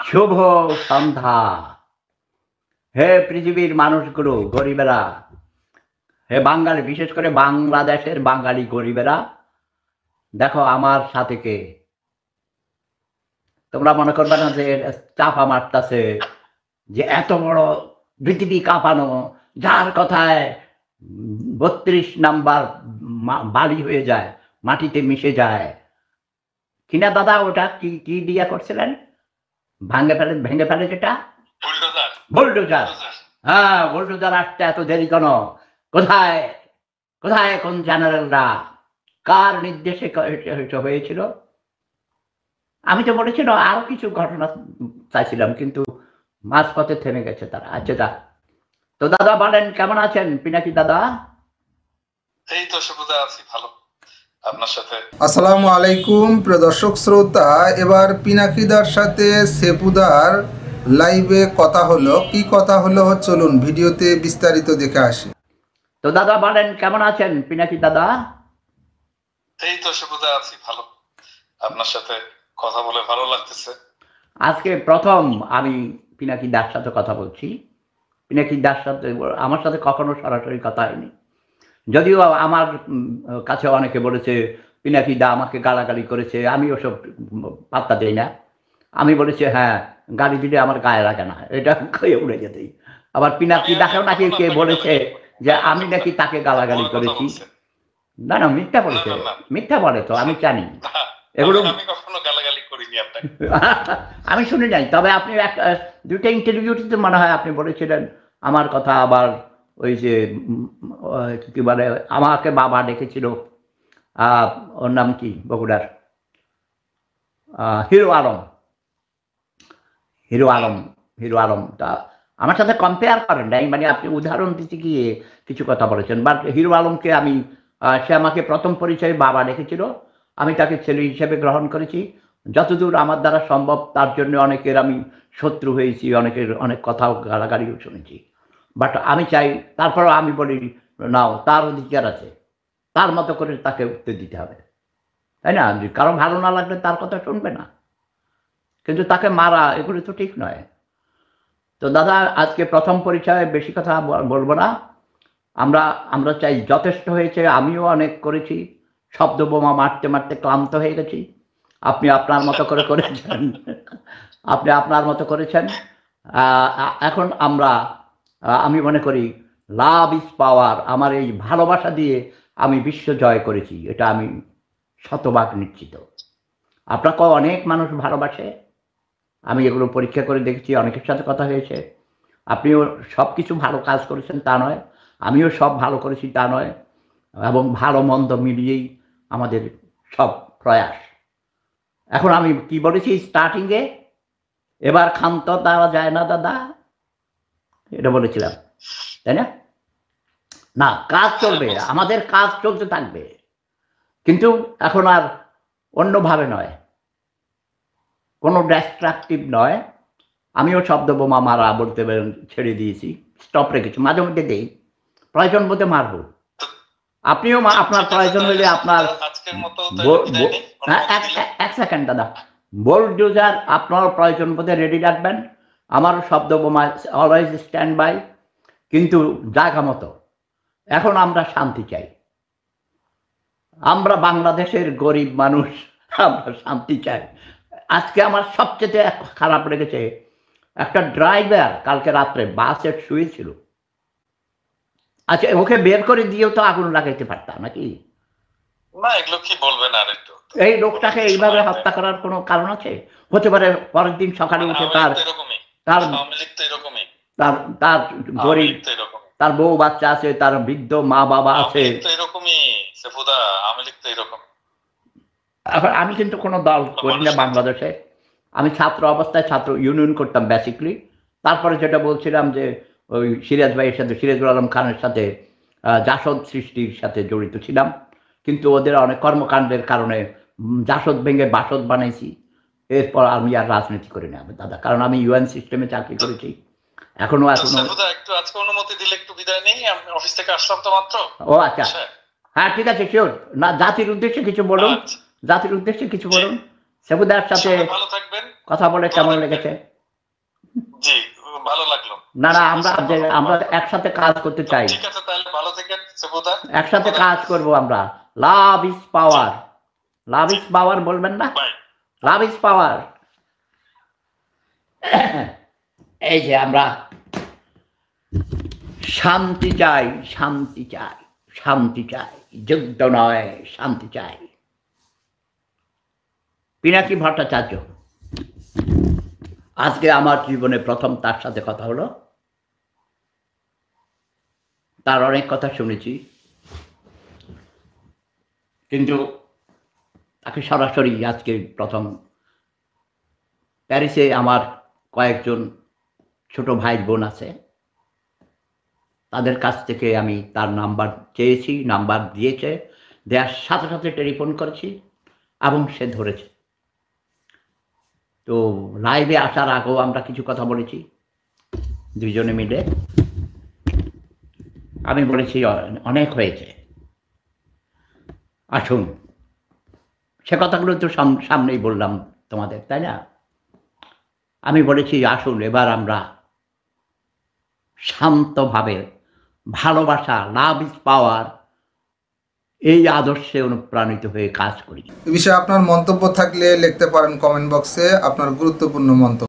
শুভ সন্ধ্যা। হে পৃথিবীর মানুষগুলো, গরিবেরা, হে বাঙালি, বিশেষ করে বাংলাদেশের বাঙালি গরিবেরা, দেখো আমার সাথে কে। তোমরা মনে করবে না যে চাপা মারতাছে, যে এত বড় পৃথিবী কাঁপানো, যার কথায় ৩২ নাম্বার বালি হয়ে যায়, মাটিতে মিশে যায় কিনা দাদা। ওটা কি কি দিয়া করছিলেন? ভেঙে ফেলে যেটা বুলডোজার। হ্যাঁ, বুলডোজার আসতে এত দেরি কেন? কোথায় কোথায় কোন জেনারেলরা, কার নির্দেশে হয়েছিল? আমি তো বলেছিল আরো কিছু ঘটনা চাইছিলাম, কিন্তু মাঝপথে থেমে গেছে তারা। আচ্ছা যা। তো দাদা বলেন, কেমন আছেন পিনাকি দাদা? এই তো সুবিধা আছি, ভালো। আপনার সাথে আসসালামু আলাইকুম প্রিয় দর্শক শ্রোতা। এবার পিনাকিদার সাথে সেপুদার লাইভে কথা হলো। কি কথা হলো চলুন ভিডিওতে বিস্তারিত দেখে আসি। তো দাদা বলেন, কেমন আছেন পিনাকি দাদা? এই তো সুবিধা আছি, ভালো। আপনার সাথে কথা বলে ভালো লাগতেছে। আজকে প্রথম আমি পিনাকি দার সাথে কথা বলছি। পিনাকি দার সাথে আমার সাথে কখনো সরাসরি কথা হয়নি, যদিও আমার কাছে অনেকে বলেছে পিনাকি দা আমাকে গালাগালি করেছে। আমি ওসব পাত্তা দিই না। আমি বলেছি হ্যাঁ, গালি দিলে আমার গায়ে লাগে না, এটা খেয়ে উড়ে যেতেই। আবার পিনাকি দাকেও নাকি কে বলেছে যে আমি নাকি তাকে গালাগালি করেছি। না না, মিথ্যা বলেছে। মিথ্যা বলে তো, আমি জানি এগুলো। আমি কখনো গালাগালি করিনি আপনাকে। আমি শুনি নাই, তবে আপনি দুইটা ইন্টারভিউতে মনে হয় আপনি বলেছিলেন আমার কথা। আবার ওই যে কি বলে, আমাকে বাবা ডেকেছিল, ওর নাম কি বগুড়ার, hero Alam. Hero Alam, hero Alam তা আমার সাথে কম্পেয়ার করেন নাই, মানে আপনি উদাহরণ দিতে গিয়ে কিছু কথা বলেছেন। বাট হিরো আলমকে আমি, সে আমাকে প্রথম পরিচয়ে বাবা ডেকেছিল, আমি তাকে ছেলে হিসেবে গ্রহণ করেছি যতদূর আমার দ্বারা সম্ভব। তার জন্য অনেকের আমি শত্রু হয়েছি, অনেকের অনেক কথাও গালাগালিও শুনেছি। বাট আমি চাই, তারপরেও আমি বলি নাও, তার অধিকার আছে, তার মতো করে তাকে উত্তর দিতে হবে, তাই না? কারো ভালো না লাগলে তার কথা শুনবে না, কিন্তু তাকে মারা এগুলো তো ঠিক নয়। তো দাদা, আজকে প্রথম পরিচয়ে বেশি কথা বলবো না। আমরা আমরা চাই, যথেষ্ট হয়েছে। আমিও অনেক করেছি, শব্দ বোমা মারতে মারতে ক্লান্ত হয়ে গেছি। আপনি আপনার মতো করে করেছেন, আপনি আপনার মতো করেছেন। এখন আমরা, আমি মনে করি লাভ ইজ পাওয়ার। আমার এই ভালোবাসা দিয়ে আমি বিশ্ব জয় করেছি, এটা আমি শতভাগ নিশ্চিত। আপনাকে অনেক মানুষ ভালোবাসে, আমি এগুলো পরীক্ষা করে দেখেছি, অনেকের সাথে কথা হয়েছে। আপনিও সব কিছু ভালো কাজ করেছেন তা নয়, আমিও সব ভালো করেছি তা নয়, এবং ভালো মন্দ মিলিয়েই আমাদের সব প্রয়াস। এখন আমি কি বলেছি স্টার্টিংয়ে, এবার ক্ষান্ত দেওয়া যায় না দাদা, এটা বলেছিলাম, তাই না? না, কাজ চলবে, আমাদের কাজ চলতে থাকবে, কিন্তু এখন আর অন্যভাবে নয়, কোনো ডিস্ট্রাকটিভ নয়। আমিও শব্দ বোমা মারা বলতে ছেড়ে দিয়েছি, স্টপ রেখেছি। মাঝে মধ্যে দেই, প্রয়োজন বোধে মারবো। আপনিও আপনার প্রয়োজন হলে আপনার, এক সেকেন্ড দাদা, বুলডোজার আপনার প্রয়োজন বোধে রেডি রাখবেন। আমার শব্দ বোমা অলওয়েজ স্ট্যান্ড বাই, কিন্তু জায়গা মতো। এখন আমরা শান্তি চাই, আমরা বাংলাদেশের গরিব মানুষ, আমরা শান্তি চাই। আজকে আমার সবচেয়ে খারাপ লেগেছে, একটা ড্রাইভার কালকে রাত্রে বাসে শুয়েছিল। আচ্ছা, ওকে বের করে দিয়েও তো আগুন লাগাইতে পারতাম নাকি? না, এগুলো কি বলবেন আর একটু। এই লোকটাকে এইভাবে হত্যা করার কোনো কারণ আছে? হতে পারে পরের দিন সকালে উঠে তার তার গরিব, তার বউ বাচ্চা আছে, তার বৃদ্ধ মা বাবা আছে। এখন আমি কিন্তু কোনো দল করি না বাংলাদেশে। আমি ছাত্র অবস্থায় ছাত্র ইউনিয়ন করতাম বেসিকলি। তারপরে যেটা বলছিলাম যে ওই সিরাজ ভাইয়ের সাথে, সিরাজুল আলম খানের সাথে জাসদ সৃষ্টির সাথে জড়িত ছিলাম, কিন্তু ওদের অনেক কর্মকাণ্ডের কারণে জাসদ ভেঙে বাসদ বানাইছি। এরপর আমি আর রাজনীতি করি না দাদা, কারণ আমি ইউএন সিস্টেমে চাকরি করেছি। এখনো একটু আজকে অনুমতি দিলে একটু বিদায় নেই, আমি অফিস থেকে আসলাম তো মাত্র। ও আচ্ছা, হ্যাঁ ঠিক আছে, শিওর। না, জাতির উদ্দেশ্যে কিছু বলুন, জাতির উদ্দেশ্যে কিছু বলুন। সেবুদার সাথে ভালো থাকবেন, কথা বলে কেমন লেগেছে? জি, ভালো লাগলো। না না, আমরা একসাথে কাজ করতে চাই, ঠিক আছে, তাহলে ভালো থেকেন সেপুদা। একসাথে কাজ করব আমরা। Love is power, love is power বলবেন না? বাই। Love is power. এই যে আমরা শান্তি চাই, শান্তি চাই, শান্তি চাই, যুদ্ধ নয়, শান্তি চাই। পিনাকি ভট্টাচার্য, আজকে আমার জীবনে প্রথম তার সাথে কথা হলো। তার অনেক কথা শুনেছি, কিন্তু তাকে সরাসরি আজকে প্রথম। প্যারিসে আমার কয়েকজন ছোট ভাই বোন আছে, তাদের কাছ থেকে আমি তার নাম্বার চেয়েছি, নাম্বার দিয়েছে, দেওয়ার সাথে সাথে টেলিফোন করেছি এবং সে ধরেছে। তো লাইভে আসার আগেও আমরা কিছু কথা বলেছি দুইজনে মিলে। আমি বলেছি অনেক হয়েছে, আসুন। সে কথাগুলো তো সামনেই বললাম তোমাদের, তাই না? আমি বলেছি আসুন এবার আমরা শান্তভাবে ভালোবাসা, লাভ ইজ পাওয়ার, এই আদর্শে অনুপ্রাণিত হয়ে কাজ করি। এ বিষয়ে আপনার মন্তব্য থাকলে লিখতে পারেন কমেন্ট বক্সে আপনার গুরুত্বপূর্ণ মন্তব্য।